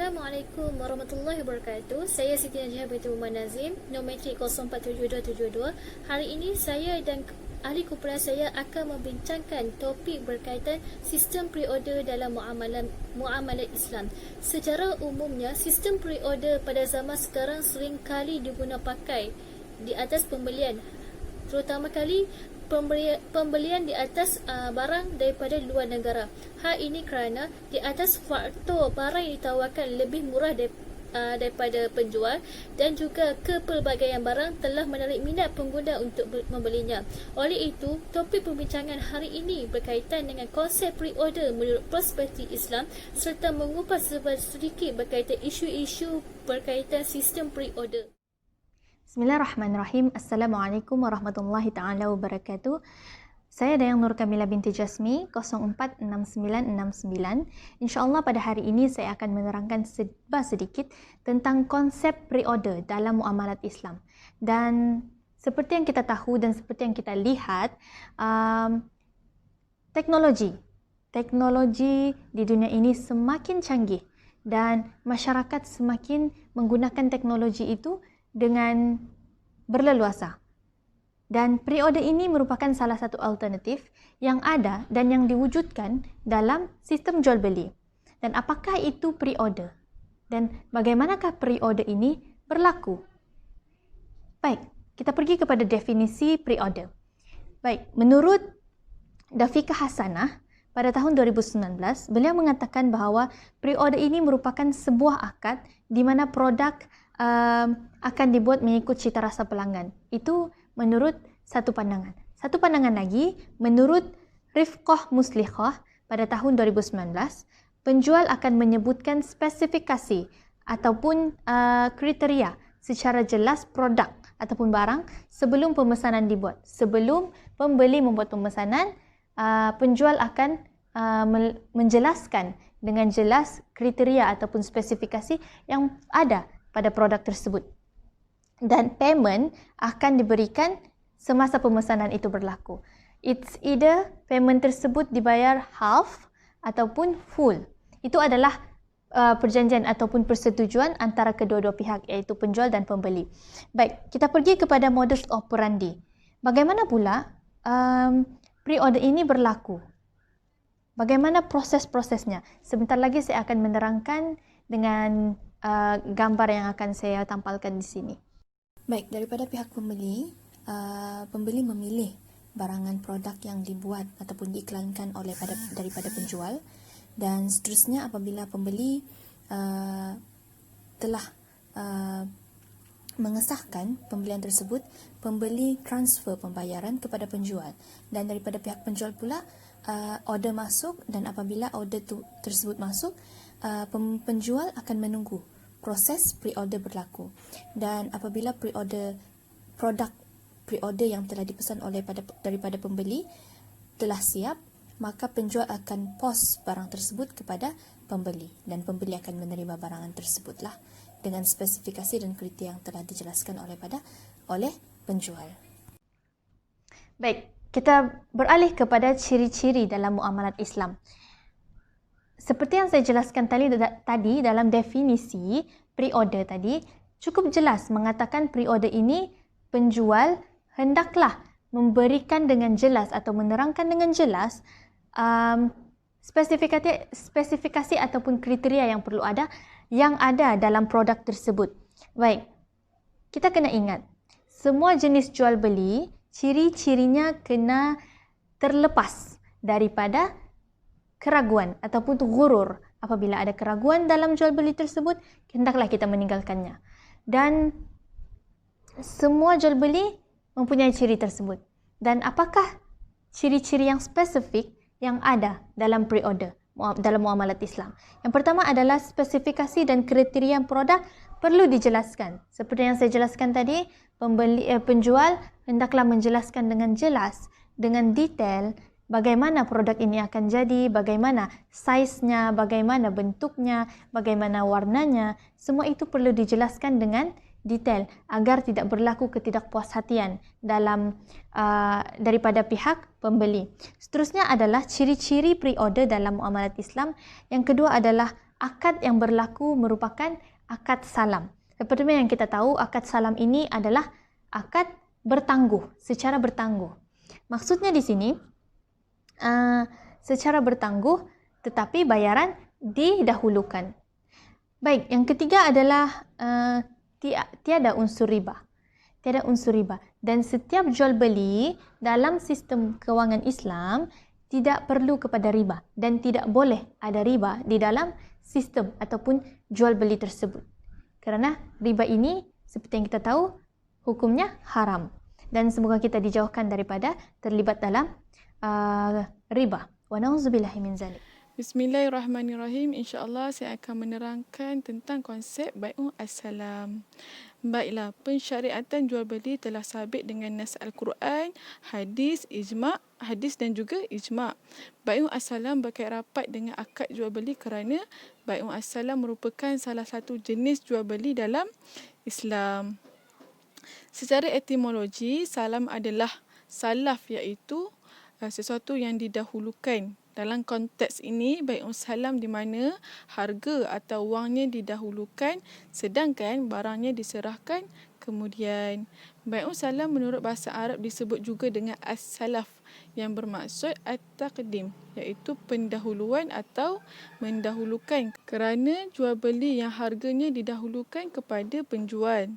Assalamualaikum warahmatullahi wabarakatuh. Saya Siti Najihah binti Umar Nazim, Nometrik 047272. Hari ini saya dan ahli kumpulan saya akan membincangkan topik berkaitan sistem pre-order dalam muamalat Islam. Secara umumnya, sistem pre-order pada zaman sekarang sering kali diguna pakai di atas pembelian, terutama kali pembelian di atas barang daripada luar negara. Hal ini kerana di atas faktor barang yang ditawarkan lebih murah daripada penjual, dan juga kepelbagaian barang telah menarik minat pengguna untuk membelinya. Oleh itu, topik perbincangan hari ini berkaitan dengan konsep pre-order menurut perspektif Islam, serta mengupas sedikit berkaitan isu-isu berkaitan sistem pre-order. Bismillahirrahmanirrahim. Assalamualaikum warahmatullahi ta'ala wabarakatuh. Saya Dayang Nur Kamila binti Jasmi 046969. InsyaAllah pada hari ini saya akan menerangkan sedikit tentang konsep pre-order dalam muamalat Islam. Dan seperti yang kita tahu dan seperti yang kita lihat, teknologi di dunia ini semakin canggih dan masyarakat semakin menggunakan teknologi itu dengan berleluasa. Dan pre-order ini merupakan salah satu alternatif yang ada dan yang diwujudkan dalam sistem jual beli. Dan apakah itu pre-order? Dan bagaimanakah pre-order ini berlaku? Baik, kita pergi kepada definisi pre-order. Baik, menurut Dafiqah Hasanah pada tahun 2019, beliau mengatakan bahawa pre-order ini merupakan sebuah akad di mana produk akan dibuat mengikut cita rasa pelanggan. Itu menurut satu pandangan. Satu pandangan lagi, menurut Rifqah Muslihah pada tahun 2019, penjual akan menyebutkan spesifikasi ataupun kriteria secara jelas produk ataupun barang sebelum pemesanan dibuat. Sebelum pembeli membuat pemesanan, penjual akan menjelaskan dengan jelas kriteria ataupun spesifikasi yang ada pada produk tersebut. Dan payment akan diberikan semasa pemesanan itu berlaku. It's either payment tersebut dibayar half ataupun full. Itu adalah perjanjian ataupun persetujuan antara kedua-dua pihak, iaitu penjual dan pembeli. Baik, kita pergi kepada modus operandi. Bagaimana pula pre-order ini berlaku? Bagaimana proses-prosesnya? Sebentar lagi saya akan menerangkan dengan gambar yang akan saya tampilkan di sini. Baik, daripada pihak pembeli, pembeli memilih barangan produk yang dibuat ataupun diiklankan daripada penjual, dan seterusnya apabila pembeli telah mengesahkan pembelian tersebut, pembeli transfer pembayaran kepada penjual, dan daripada pihak penjual pula order masuk, dan apabila order tersebut masuk, penjual akan menunggu proses pre-order berlaku. Dan apabila produk pre-order yang telah dipesan daripada pembeli telah siap, maka penjual akan pos barang tersebut kepada pembeli, dan pembeli akan menerima barangan tersebutlah dengan spesifikasi dan kriteria yang telah dijelaskan oleh penjual. Baik, kita beralih kepada ciri-ciri dalam muamalat Islam. Seperti yang saya jelaskan tadi dalam definisi pre-order tadi, cukup jelas mengatakan pre-order ini penjual hendaklah memberikan dengan jelas atau menerangkan dengan jelas spesifikasi ataupun kriteria yang perlu yang ada dalam produk tersebut. Baik, kita kena ingat, semua jenis jual beli, ciri-cirinya kena terlepas daripada keraguan ataupun ghurur. Apabila ada keraguan dalam jual beli tersebut, hendaklah kita meninggalkannya. Dan semua jual beli mempunyai ciri tersebut. Dan apakah ciri-ciri yang spesifik yang ada dalam pre-order dalam muamalat Islam? Yang pertama adalah spesifikasi dan kriteria produk perlu dijelaskan. Seperti yang saya jelaskan tadi, penjual hendaklah menjelaskan dengan jelas, dengan detail, bagaimana produk ini akan jadi, bagaimana saiz-nya, bagaimana bentuknya, bagaimana warnanya. Semua itu perlu dijelaskan dengan detail agar tidak berlaku ketidakpuashatian daripada pihak pembeli. Seterusnya adalah ciri-ciri pre-order dalam muamalat Islam. Yang kedua adalah akad yang berlaku merupakan akad salam. Seperti yang kita tahu, akad salam ini adalah akad bertangguh, secara bertangguh. Maksudnya di sini, secara bertangguh tetapi bayaran didahulukan. Baik, yang ketiga adalah tiada unsur riba. Tiada unsur riba. Dan setiap jual beli dalam sistem kewangan Islam tidak perlu kepada riba dan tidak boleh ada riba di dalam sistem ataupun jual beli tersebut. Kerana riba ini seperti yang kita tahu hukumnya haram. Dan semoga kita dijauhkan daripada terlibat dalam riba. Wa na'udzubillahi min zalik. Bismillahirrahmanirrahim. InsyaAllah saya akan menerangkan tentang konsep bai'u as-salam. Baiklah, pensyariatan jual beli telah sabit dengan nas Al-Quran, hadis dan juga ijma'. Bai'u as-salam berkait rapat dengan akad jual beli kerana bai'u as-salam merupakan salah satu jenis jual beli dalam Islam. Secara etimologi, salam adalah salaf, iaitu sesuatu yang didahulukan. Dalam konteks ini, bai'u salam di mana harga atau wangnya didahulukan sedangkan barangnya diserahkan kemudian. Bai'u salam menurut bahasa Arab disebut juga dengan as-salaf yang bermaksud at-taqdim, iaitu pendahuluan atau mendahulukan kerana jual beli yang harganya didahulukan kepada penjual.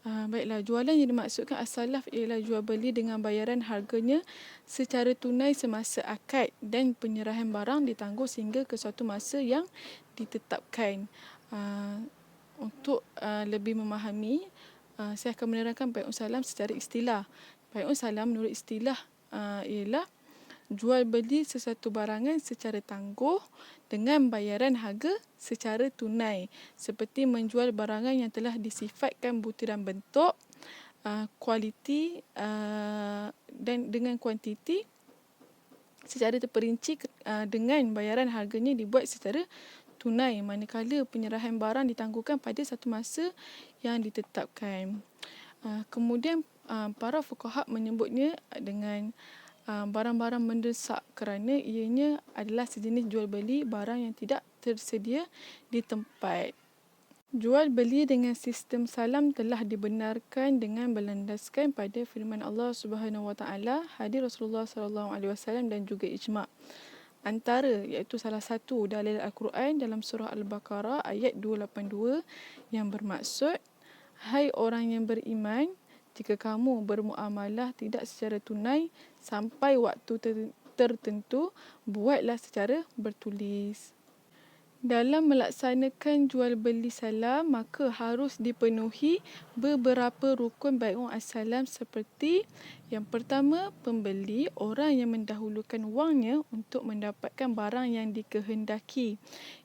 Baiklah, jualan yang dimaksudkan as-salaf ialah jual beli dengan bayaran harganya secara tunai semasa akad dan penyerahan barang ditangguh sehingga ke suatu masa yang ditetapkan. Untuk lebih memahami, saya akan menerangkan bai'u salam secara istilah. Bai'u salam menurut istilah ialah jual beli sesuatu barangan secara tangguh dengan bayaran harga secara tunai, seperti menjual barangan yang telah disifatkan butiran bentuk, kualiti dan dengan kuantiti secara terperinci dengan bayaran harganya dibuat secara tunai, manakala penyerahan barang ditangguhkan pada satu masa yang ditetapkan. Kemudian para fuqaha menyebutnya dengan barang-barang mendesak kerana ianya adalah sejenis jual beli barang yang tidak tersedia di tempat. Jual beli dengan sistem salam telah dibenarkan dengan berlandaskan pada firman Allah Subhanahu Wa Taala, hadis Rasulullah sallallahu alaihi wasallam dan juga ijma'. Antara iaitu salah satu dalil Al-Quran dalam surah Al-Baqarah ayat 282 yang bermaksud, hai orang yang beriman, jika kamu bermuamalah tidak secara tunai sampai waktu tertentu, buatlah secara bertulis. Dalam melaksanakan jual beli salam, maka harus dipenuhi beberapa rukun bai'u as-salam seperti yang pertama, pembeli orang yang mendahulukan wangnya untuk mendapatkan barang yang dikehendaki.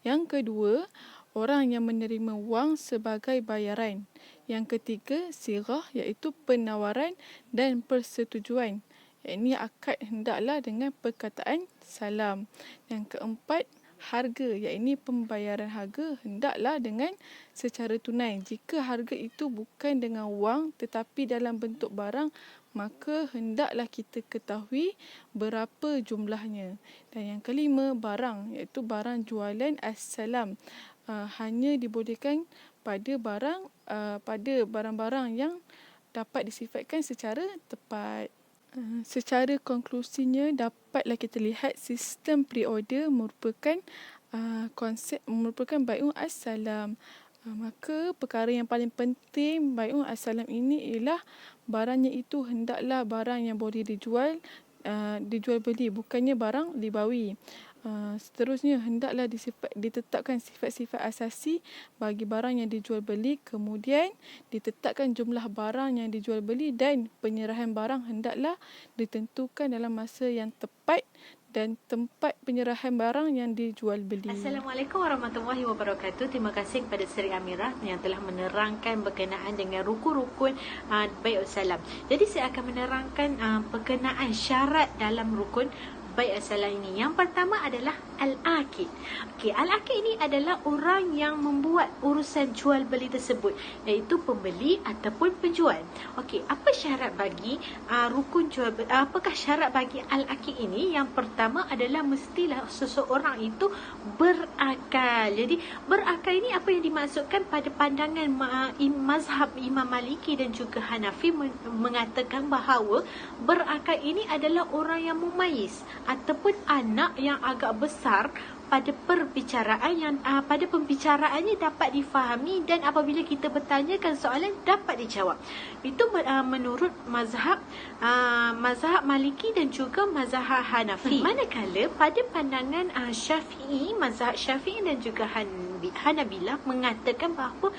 Yang kedua, orang yang menerima wang sebagai bayaran. Yang ketiga, sirah iaitu penawaran dan persetujuan. Ini akad hendaklah dengan perkataan salam. Yang keempat, harga iaitu pembayaran harga hendaklah dengan secara tunai. Jika harga itu bukan dengan wang tetapi dalam bentuk barang, maka hendaklah kita ketahui berapa jumlahnya. Dan yang kelima, barang iaitu barang jualan as-salam. Hanya dibolehkan pada barang-barang yang dapat disifatkan secara tepat. Secara konklusinya, dapatlah kita lihat sistem pre-order merupakan bai'u as-salam. Maka perkara yang paling penting bai'u as-salam ini ialah barangnya itu hendaklah barang yang boleh dijual beli, bukannya barang ribawi. Seterusnya, hendaklah ditetapkan sifat-sifat asasi bagi barang yang dijual beli, kemudian ditetapkan jumlah barang yang dijual beli dan penyerahan barang hendaklah ditentukan dalam masa yang tepat dan tempat penyerahan barang yang dijual beli. Assalamualaikum warahmatullahi wabarakatuh. Terima kasih kepada Seri Amirah yang telah menerangkan berkenaan dengan rukun-rukun bai'u salam. Jadi saya akan menerangkan berkenaan syarat dalam rukun bai' as-salam ini? Yang pertama adalah al-akid. Okey, al-akid ini adalah orang yang membuat urusan jual beli tersebut, iaitu pembeli ataupun penjual. Okey, apa syarat bagi rukun jual beli? Apakah syarat bagi al-akid ini? Yang pertama adalah mestilah seseorang itu berakal. Jadi berakal ini apa yang dimaksudkan pada pandangan mazhab Imam Maliki dan juga Hanafi mengatakan bahawa berakal ini adalah orang yang mumayyiz ataupun anak yang agak besar pada pembicaraannya dapat difahami, dan apabila kita bertanyakan soalan dapat dijawab. Itu menurut mazhab Maliki dan juga mazhab Hanafi. Manakala pada pandangan Syafi'i, mazhab Syafi'i dan juga Hanabilah mengatakan bahawa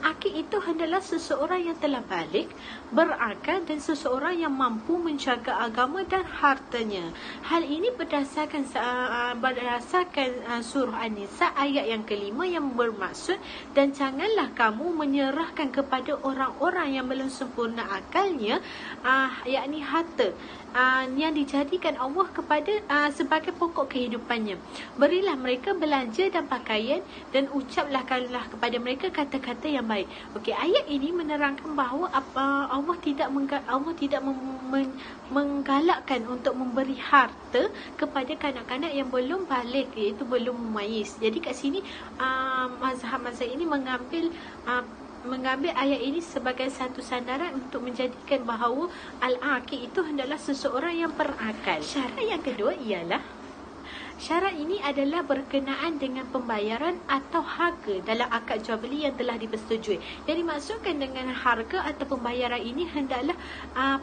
akid itu hendaklah seseorang yang telah balik, berakal dan seseorang yang mampu menjaga agama dan hartanya. Hal ini berdasarkan surah An-Nisa ayat yang kelima yang bermaksud, dan janganlah kamu menyerahkan kepada orang-orang yang belum sempurna akalnya, yakni harta yang dijadikan Allah kepada sebagai pokok kehidupannya. Berilah mereka belanja dan pakaian, dan ucaplah kepada mereka kata-kata yang baik. Okey, ayat ini menerangkan bahawa Allah tidak menggalakkan untuk memberi harta kepada kanak-kanak yang belum balik, iaitu belum mumayyiz. Jadi kat sini mazhab-mazhab ini mengambil ayat ini sebagai satu sandaran untuk menjadikan bahawa al-akid itu hendaklah seseorang yang berakal. Syarat yang kedua ialah, syarat ini adalah berkenaan dengan pembayaran atau harga dalam akad jual beli yang telah dipersetujui. Yang dimaksudkan dengan harga atau pembayaran ini hendaklah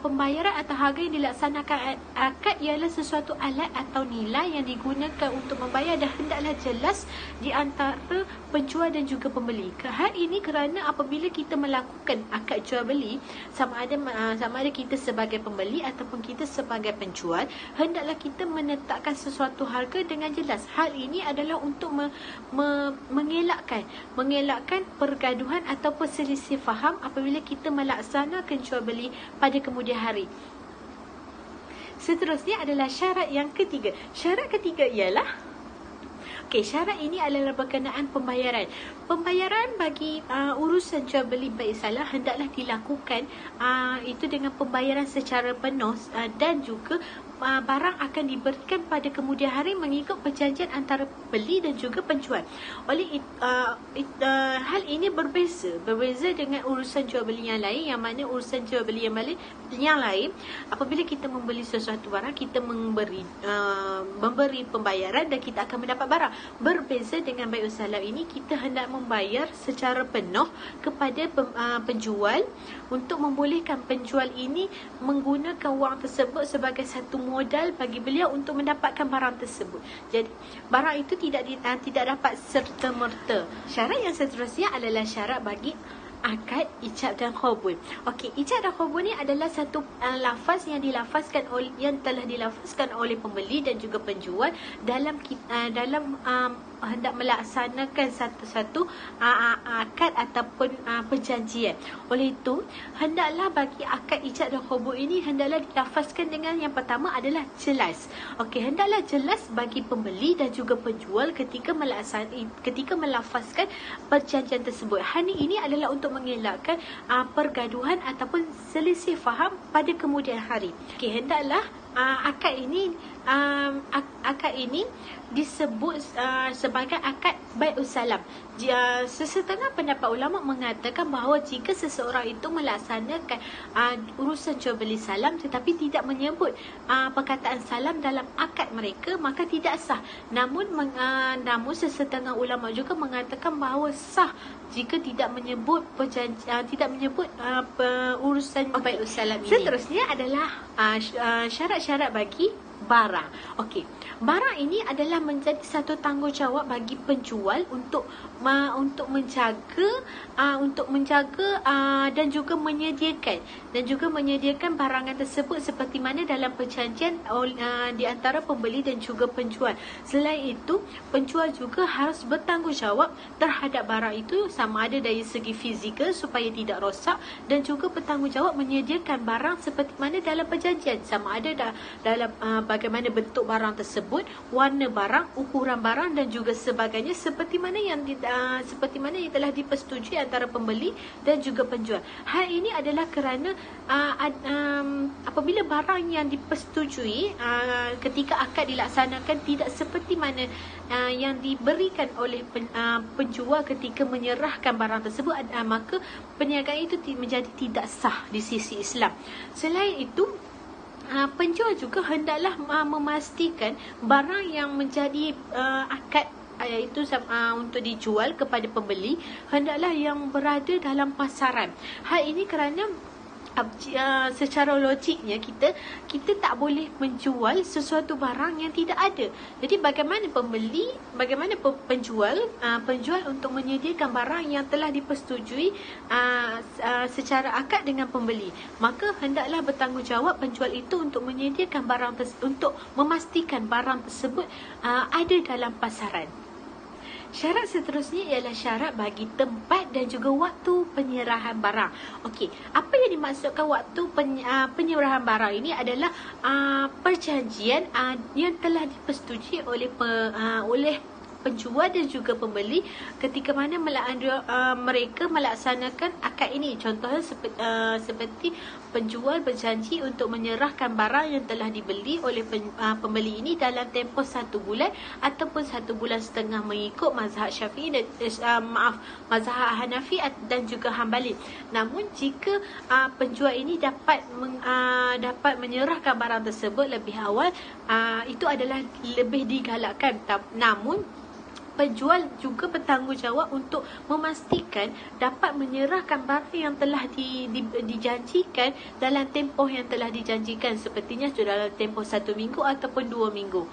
pembayaran atau harga yang dilaksanakan akad ialah sesuatu alat atau nilai yang digunakan untuk membayar, dan hendaklah jelas di antara penjual dan juga pembeli. Hal ini kerana apabila kita melakukan akad jual beli, sama ada kita sebagai pembeli ataupun kita sebagai penjual, hendaklah kita menetapkan sesuatu harga dengan jelas. Hal ini adalah untuk mengelakkan pergaduhan atau perselisih faham apabila kita melaksanakan jual beli pada kemudian hari. Seterusnya adalah syarat yang ketiga. Syarat ketiga ialah, okey, syarat ini adalah berkenaan pembayaran. Pembayaran bagi urusan jual beli bai' salam hendaklah dilakukan itu dengan pembayaran secara penuh, dan juga barang akan diberikan pada kemudian hari mengikut perjanjian antara pembeli dan juga penjual. Oleh hal ini berbeza dengan urusan jual beli yang lain, yang mana urusan jual beli yang lain apabila kita membeli sesuatu barang, kita memberi pembayaran dan kita akan mendapat barang. Berbeza dengan bai' salam ini, kita hendak membayar secara penuh kepada penjual untuk membolehkan penjual ini menggunakan wang tersebut sebagai satu modal bagi beliau untuk mendapatkan barang tersebut. Jadi barang itu tidak dapat serta-merta. Syarat yang seterusnya adalah syarat bagi akad ijab dan qabul. Okey, ijab dan qabul ni adalah satu lafaz yang telah dilafazkan oleh pembeli dan juga penjual dalam hendak melaksanakan satu-satu akad ataupun perjanjian. Oleh itu, hendaklah bagi akad ijab dan qabul ini hendaklah dilafazkan dengan yang pertama adalah jelas. Okey, hendaklah jelas bagi pembeli dan juga penjual ketika melafazkan perjanjian tersebut. Hal ini adalah untuk mengelakkan pergaduhan ataupun selisih faham pada kemudian hari. Okey, hendaklah akad ini disebut sebagai akad bai' salam. Sesetengah pendapat ulama mengatakan bahawa jika seseorang itu melaksanakan urusan jual beli salam tetapi tidak menyebut perkataan salam dalam akad mereka, maka tidak sah. Namun sesetengah ulama juga mengatakan bahawa sah jika tidak menyebut urusan bai' salam ini. Seterusnya adalah syarat-syarat bagi barang. Okey, barang ini adalah menjadi satu tanggungjawab bagi penjual untuk menjaga dan juga menyediakan barangan tersebut seperti mana dalam perjanjian di antara pembeli dan juga penjual. Selain itu, penjual juga harus bertanggungjawab terhadap barang itu, sama ada dari segi fizikal supaya tidak rosak, dan juga bertanggungjawab menyediakan barang seperti mana dalam perjanjian, sama ada dalam bagaimana bentuk barang tersebut, warna barang, ukuran barang dan juga sebagainya, seperti mana yang telah dipersetujui antara pembeli dan juga penjual. Hal ini adalah kerana apabila barang yang dipersetujui ketika akad dilaksanakan tidak seperti mana yang diberikan oleh penjual ketika menyerahkan barang tersebut, maka perniagaan itu menjadi tidak sah di sisi Islam. Selain itu, penjual juga hendaklah memastikan barang yang menjadi akad iaitu untuk dijual kepada pembeli hendaklah yang berada dalam pasaran. Hal ini kerana secara logiknya kita tak boleh menjual sesuatu barang yang tidak ada. Jadi bagaimana penjual untuk menyediakan barang yang telah dipersetujui secara akad dengan pembeli, maka hendaklah bertanggungjawab penjual itu untuk menyediakan untuk memastikan barang tersebut ada dalam pasaran. Syarat seterusnya ialah syarat bagi tempat dan juga waktu penyerahan barang. Okey, apa yang dimaksudkan waktu penyerahan barang ini adalah perjanjian yang telah dipersetujui oleh penjual dan juga pembeli ketika mana mereka melaksanakan akad ini. Contohnya seperti penjual berjanji untuk menyerahkan barang yang telah dibeli oleh pembeli ini dalam tempoh 1 bulan ataupun 1 bulan setengah mengikut mazhab Syafi'i dan mazhab Hanafi dan juga Hambali. Namun jika penjual ini dapat menyerahkan barang tersebut lebih awal, itu adalah lebih digalakkan. Namun penjual juga bertanggungjawab untuk memastikan dapat menyerahkan barang yang telah dijanjikan dalam tempoh yang telah dijanjikan, sepertinya sudah dalam tempoh 1 minggu ataupun 2 minggu.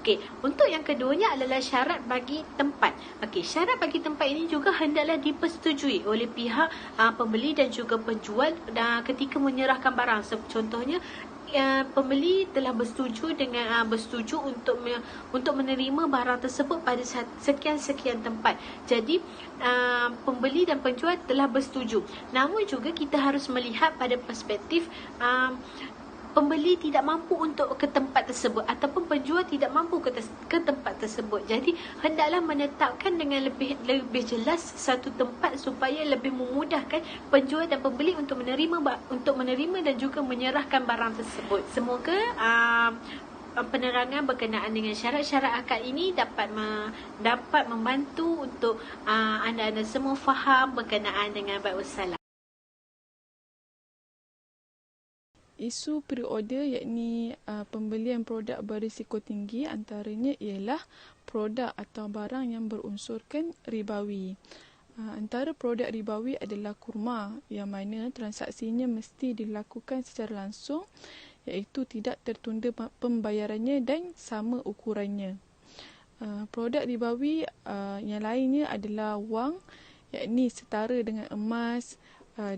Okey, untuk yang keduanya adalah syarat bagi tempat. Okey, syarat bagi tempat ini juga hendaklah dipersetujui oleh pihak pembeli dan juga penjual ketika menyerahkan barang. Contohnya, pembeli telah bersetuju untuk menerima barang tersebut pada sekian tempat. Jadi pembeli dan penjual telah bersetuju. Namun juga kita harus melihat pada perspektif pembeli tidak mampu untuk ke tempat tersebut ataupun penjual tidak mampu ke tempat tersebut. Jadi hendaklah menetapkan dengan lebih jelas satu tempat supaya lebih memudahkan penjual dan pembeli untuk menerima dan juga menyerahkan barang tersebut. Semoga penerangan berkenaan dengan syarat-syarat akad ini dapat membantu untuk anda-anda semua faham berkenaan dengan bai'us salam. Isu pre-order yakni pembelian produk berisiko tinggi antaranya ialah produk atau barang yang berunsurkan ribawi. Antara produk ribawi adalah kurma yang mana transaksinya mesti dilakukan secara langsung iaitu tidak tertunda pembayarannya dan sama ukurannya. Produk ribawi yang lainnya adalah wang yakni setara dengan emas,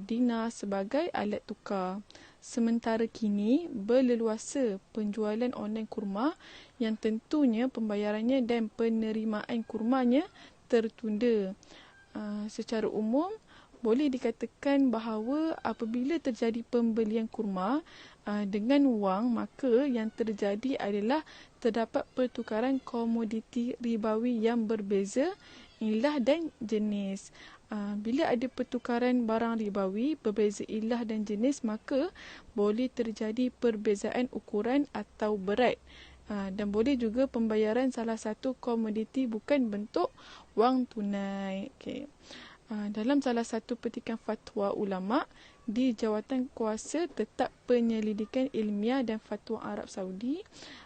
dinar sebagai alat tukar. Sementara kini berleluasa penjualan online kurma yang tentunya pembayarannya dan penerimaan kurmanya tertunda. Secara umum boleh dikatakan bahawa apabila terjadi pembelian kurma dengan wang, maka yang terjadi adalah terdapat pertukaran komoditi ribawi yang berbeza ilah dan jenis. Bila ada pertukaran barang ribawi berbeza ilah dan jenis, maka boleh terjadi perbezaan ukuran atau berat dan boleh juga pembayaran salah satu komoditi bukan bentuk wang tunai. Okay. Dalam salah satu petikan fatwa ulama di Jawatan Kuasa Tetap Penyelidikan Ilmiah dan Fatwa Arab Saudi,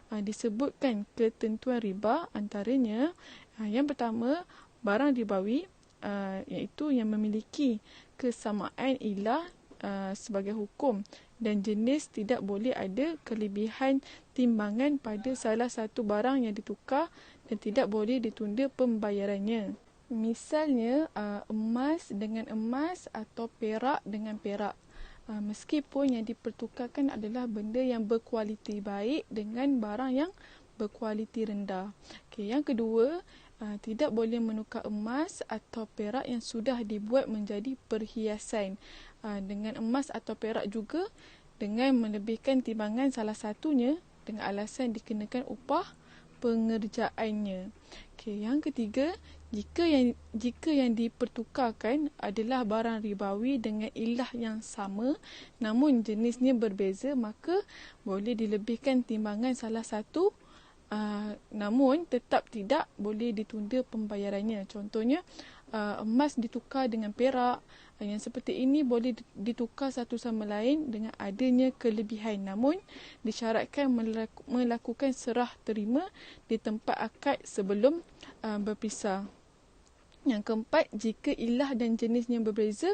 disebutkan ketentuan riba antaranya yang pertama, barang ribawi iaitu yang memiliki kesamaan ilah sebagai hukum dan jenis tidak boleh ada kelebihan timbangan pada salah satu barang yang ditukar dan tidak boleh ditunda pembayarannya. Misalnya emas dengan emas atau perak dengan perak. Meskipun yang dipertukarkan adalah benda yang berkualiti baik dengan barang yang berkualiti rendah. Okay, yang kedua, tidak boleh menukar emas atau perak yang sudah dibuat menjadi perhiasan dengan emas atau perak juga dengan melebihkan timbangan salah satunya dengan alasan dikenakan upah pengerjaannya. Okey, yang ketiga, jika yang dipertukarkan adalah barang ribawi dengan ilah yang sama namun jenisnya berbeza, maka boleh dilebihkan timbangan salah satu, namun tetap tidak boleh ditunda pembayarannya. Contohnya, emas ditukar dengan perak. Yang seperti ini boleh ditukar satu sama lain dengan adanya kelebihan, namun disyaratkan melakukan serah terima di tempat akad sebelum berpisah. Yang keempat, jika ilah dan jenisnya berbeza,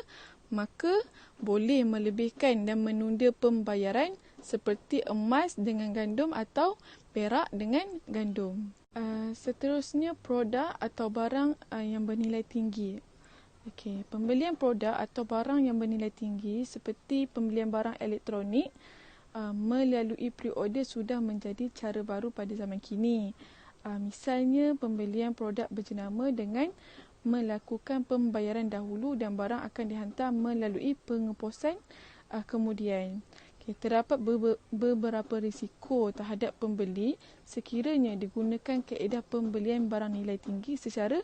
maka boleh melebihkan dan menunda pembayaran seperti emas dengan gandum atau perak dengan gandum. Seterusnya, produk atau barang yang bernilai tinggi. Okey, pembelian produk atau barang yang bernilai tinggi seperti pembelian barang elektronik melalui pre-order sudah menjadi cara baru pada zaman kini. Misalnya, pembelian produk berjenama dengan melakukan pembayaran dahulu dan barang akan dihantar melalui pengeposan kemudian. Okay, terdapat beberapa risiko terhadap pembeli sekiranya digunakan kaedah pembelian barang nilai tinggi secara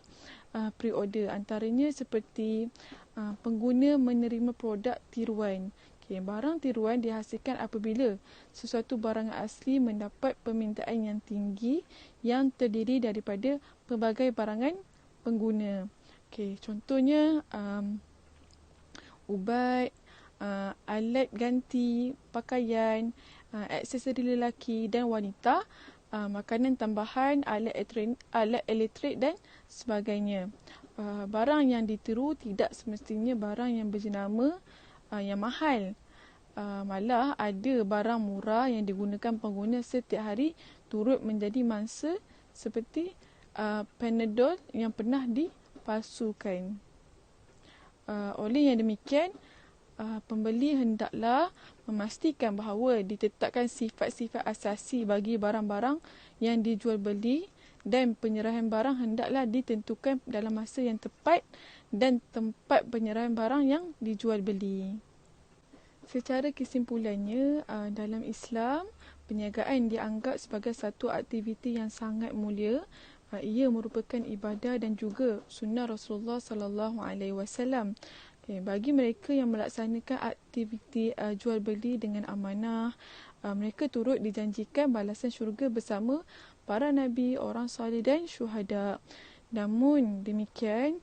pre-order. Antaranya seperti pengguna menerima produk tiruan. Okay, barang tiruan dihasilkan apabila sesuatu barang asli mendapat permintaan yang tinggi yang terdiri daripada pelbagai barangan pengguna. Okay, contohnya ubat, alat ganti pakaian, aksesori lelaki dan wanita, makanan tambahan, alat elektrik dan sebagainya. Barang yang ditiru tidak semestinya barang yang berjenama yang mahal. Malah ada barang murah yang digunakan pengguna setiap hari turut menjadi mangsa seperti Panadol yang pernah dipalsukan. Oleh yang demikian, pembeli hendaklah memastikan bahawa ditetapkan sifat-sifat asasi bagi barang-barang yang dijual beli dan penyerahan barang hendaklah ditentukan dalam masa yang tepat dan tempat penyerahan barang yang dijual beli. Secara kesimpulannya, dalam Islam, perniagaan dianggap sebagai satu aktiviti yang sangat mulia. Ia merupakan ibadah dan juga sunnah Rasulullah sallallahu alaihi wasallam. Bagi mereka yang melaksanakan aktiviti jual beli dengan amanah, mereka turut dijanjikan balasan syurga bersama para nabi, orang saleh dan syuhada. Namun demikian,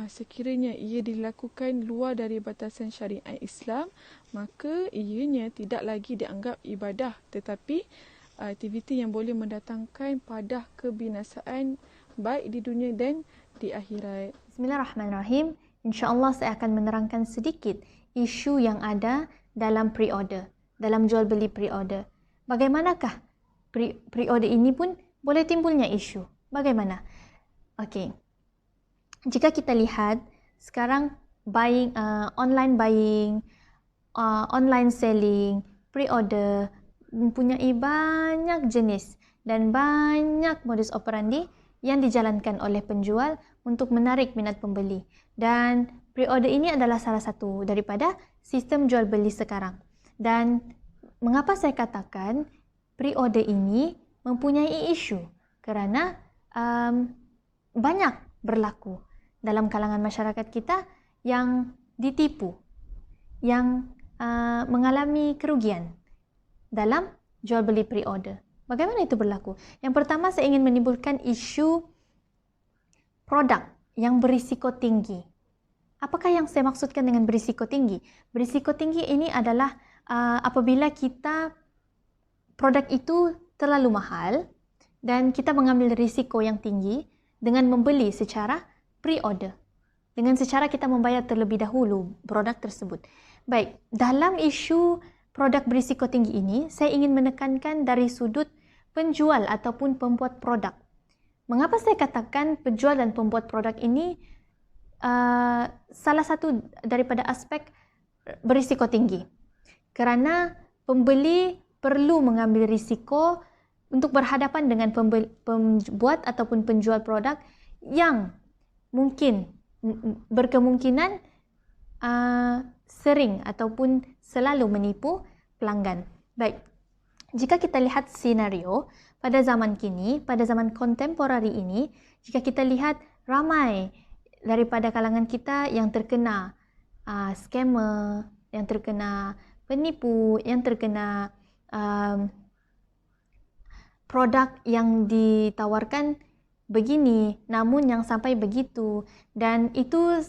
sekiranya ia dilakukan luar dari batasan syariat Islam, maka ianya tidak lagi dianggap ibadah tetapi aktiviti yang boleh mendatangkan padah kebinasaan baik di dunia dan di akhirat. Bismillahirrahmanirrahim. InsyaAllah saya akan menerangkan sedikit isu yang ada dalam pre-order, dalam jual beli pre-order. Bagaimanakah pre-order ini pun boleh timbulnya isu? Bagaimana? Okey. Jika kita lihat sekarang online buying, online selling, pre-order mempunyai banyak jenis dan banyak modus operandi yang dijalankan oleh penjual untuk menarik minat pembeli. Dan pre-order ini adalah salah satu daripada sistem jual beli sekarang. Dan mengapa saya katakan pre-order ini mempunyai isu? Kerana banyak berlaku dalam kalangan masyarakat kita yang ditipu, yang mengalami kerugian dalam jual beli pre-order. Bagaimana itu berlaku? Yang pertama, saya ingin menimbulkan isu produk yang berisiko tinggi. Apakah yang saya maksudkan dengan berisiko tinggi? Berisiko tinggi ini adalah apabila produk itu terlalu mahal dan kita mengambil risiko yang tinggi dengan membeli secara pre-order. Dengan secara kita membayar terlebih dahulu produk tersebut. Baik, dalam isu produk berisiko tinggi ini, saya ingin menekankan dari sudut penjual ataupun pembuat produk. Mengapa saya katakan penjual dan pembuat produk ini salah satu daripada aspek berisiko tinggi? Kerana pembeli perlu mengambil risiko untuk berhadapan dengan pembuat ataupun penjual produk yang mungkin berkemungkinan sering ataupun selalu menipu pelanggan. Baik, Jika kita lihat senario pada zaman kini, pada zaman kontemporari ini, jika kita lihat ramai daripada kalangan kita yang terkena scammer, yang terkena penipu, yang terkena produk yang ditawarkan begini namun yang sampai begitu, dan itu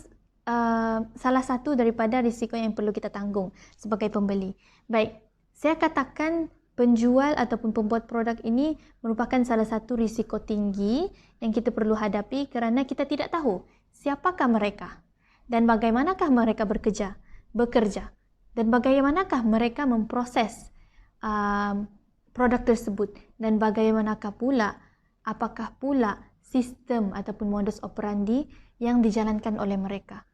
salah satu daripada risiko yang perlu kita tanggung sebagai pembeli. Baik, saya katakan penjual ataupun pembuat produk ini merupakan salah satu risiko tinggi yang kita perlu hadapi kerana kita tidak tahu siapakah mereka dan bagaimanakah mereka bekerja dan bagaimanakah mereka memproses produk tersebut dan bagaimanakah pula, apakah pula sistem ataupun modus operandi yang dijalankan oleh mereka.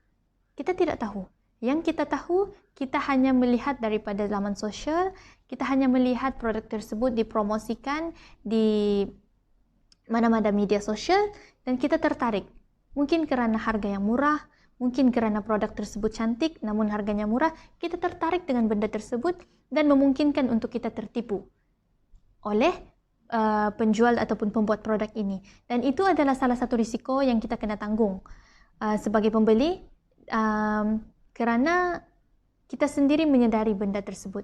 Kita tidak tahu. Yang kita tahu, kita hanya melihat daripada laman sosial, kita hanya melihat produk tersebut dipromosikan di mana-mana media sosial dan kita tertarik. Mungkin kerana harga yang murah, mungkin kerana produk tersebut cantik namun harganya murah, kita tertarik dengan benda tersebut dan memungkinkan untuk kita tertipu oleh penjual ataupun pembuat produk ini. Dan itu adalah salah satu risiko yang kita kena tanggung sebagai pembeli, kerana kita sendiri menyedari benda tersebut.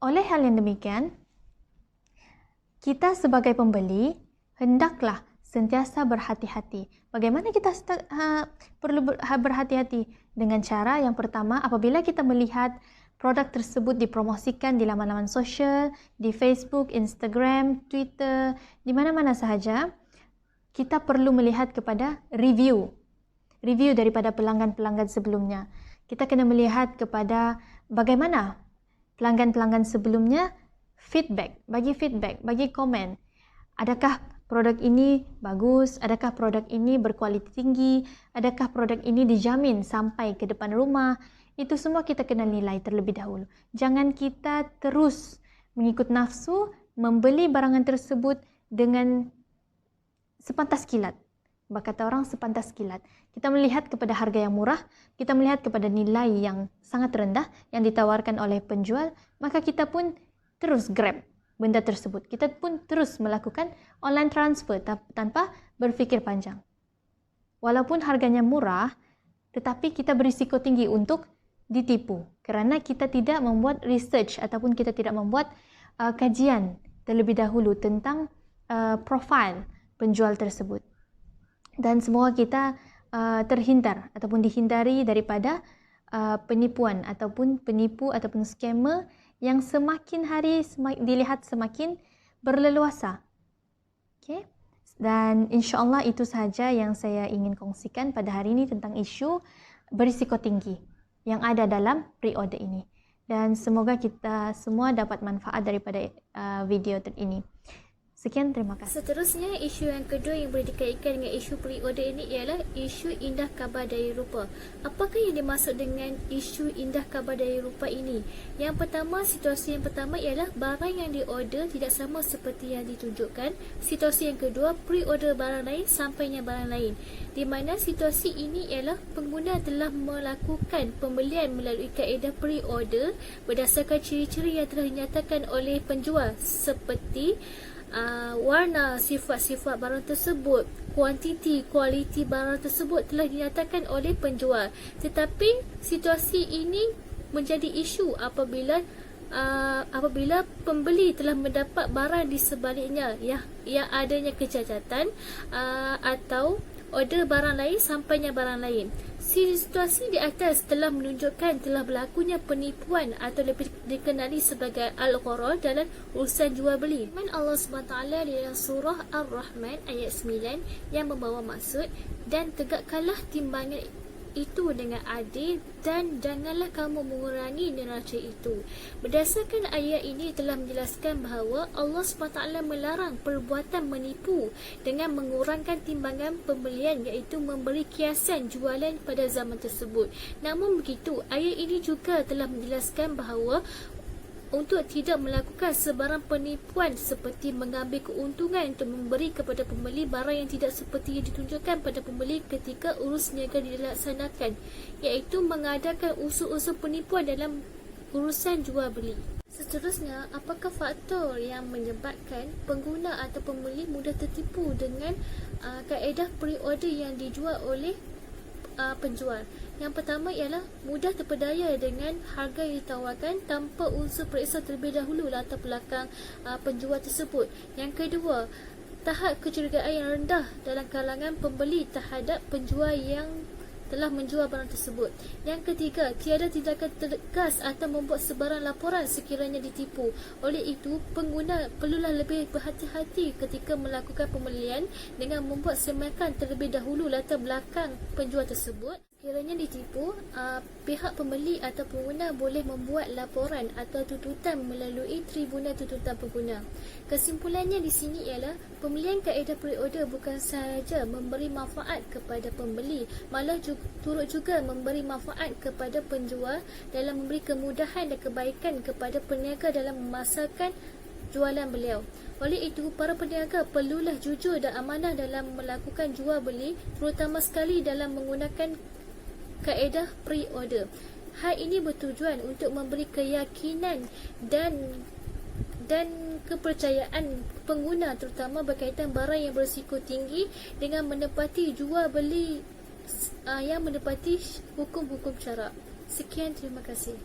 Oleh hal yang demikian, kita sebagai pembeli hendaklah sentiasa berhati-hati. Bagaimana kita perlu berhati-hati? Dengan cara yang pertama, apabila kita melihat produk tersebut dipromosikan di laman-laman sosial, di Facebook, Instagram, Twitter, di mana-mana sahaja, kita perlu melihat kepada review daripada pelanggan-pelanggan sebelumnya. Kita kena melihat kepada bagaimana pelanggan-pelanggan sebelumnya bagi feedback, bagi komen. Adakah produk ini bagus? Adakah produk ini berkualiti tinggi? Adakah produk ini dijamin sampai ke depan rumah? Itu semua kita kena nilai terlebih dahulu. Jangan kita terus mengikut nafsu membeli barangan tersebut dengan sepantas kilat. Kata orang sepantas kilat. Kita melihat kepada harga yang murah, kita melihat kepada nilai yang sangat rendah yang ditawarkan oleh penjual, maka kita pun terus grab benda tersebut. Kita pun terus melakukan online transfer tanpa berfikir panjang. Walaupun harganya murah, tetapi kita berisiko tinggi untuk ditipu kerana kita tidak membuat research ataupun kita tidak membuat kajian terlebih dahulu tentang profil penjual tersebut. Dan semoga kita terhindar ataupun dihindari daripada penipuan ataupun penipu ataupun scammer yang semakin hari dilihat semakin berleluasa. Okay? Dan insya-Allah itu sahaja yang saya ingin kongsikan pada hari ini tentang isu berisiko tinggi yang ada dalam pre-order ini. Dan semoga kita semua dapat manfaat daripada video ini. Sekian, terima kasih. Seterusnya, isu yang kedua yang boleh dikaitkan dengan isu pre-order ini ialah isu indah khabar dari rupa. Apakah yang dimaksud dengan isu indah khabar dari rupa ini? Yang pertama, situasi yang pertama ialah barang yang diorder tidak sama seperti yang ditunjukkan. Situasi yang kedua, pre-order barang lain sampainya barang lain. Di mana situasi ini ialah pengguna telah melakukan pembelian melalui kaedah pre-order berdasarkan ciri-ciri yang telah dinyatakan oleh penjual seperti warna, sifat-sifat barang tersebut, kuantiti, kualiti barang tersebut telah dinyatakan oleh penjual. Tetapi situasi ini menjadi isu apabila pembeli telah mendapat barang di sebaliknya yang adanya kecacatan atau order barang lain sampainya barang lain. Situasi di atas telah menunjukkan telah berlakunya penipuan atau lebih dikenali sebagai al-gharar dalam urusan jual beli. Firman Allah SWT di dalam surah Ar-Rahman ayat 9 yang membawa maksud, dan tegakkanlah timbangan itu dengan adil dan janganlah kamu mengurangi neraca itu. Berdasarkan ayat ini telah menjelaskan bahawa Allah SWT melarang perbuatan menipu dengan mengurangkan timbangan pembelian, iaitu memberi kiasan jualan pada zaman tersebut. Namun begitu, ayat ini juga telah menjelaskan bahawa untuk tidak melakukan sebarang penipuan seperti mengambil keuntungan untuk memberi kepada pembeli barang yang tidak seperti yang ditunjukkan pada pembeli ketika urus niaga dilaksanakan, iaitu mengadakan unsur-unsur penipuan dalam urusan jual beli. Seterusnya, apakah faktor yang menyebabkan pengguna atau pembeli mudah tertipu dengan kaedah pre-order yang dijual oleh penjual? Yang pertama ialah mudah terpedaya dengan harga yang ditawarkan tanpa unsur periksa terlebih dahulu latar belakang penjual tersebut. Yang kedua, tahap kecurigaan yang rendah dalam kalangan pembeli terhadap penjual yang telah menjual barang tersebut. Yang ketiga, tiada tindakan tegas atau membuat sebarang laporan sekiranya ditipu. Oleh itu, pengguna perlulah lebih berhati-hati ketika melakukan pembelian dengan membuat semakan terlebih dahulu latar belakang penjual tersebut. Sekiranya ditipu, pihak pembeli atau pengguna boleh membuat laporan atau tuntutan melalui Tribunal Tuntutan Pengguna. Kesimpulannya di sini ialah pembelian kaedah pre-order bukan sahaja memberi manfaat kepada pembeli, malah turut juga memberi manfaat kepada penjual dalam memberi kemudahan dan kebaikan kepada peniaga dalam memasarkan jualan beliau. Oleh itu, para peniaga perlulah jujur dan amanah dalam melakukan jual beli, terutama sekali dalam menggunakan kaedah pre-order. Hal ini bertujuan untuk memberi keyakinan dan kepercayaan pengguna, terutama berkaitan barang yang berisiko tinggi dengan menepati jual beli yang menepati hukum-hukum syarak. Sekian, terima kasih.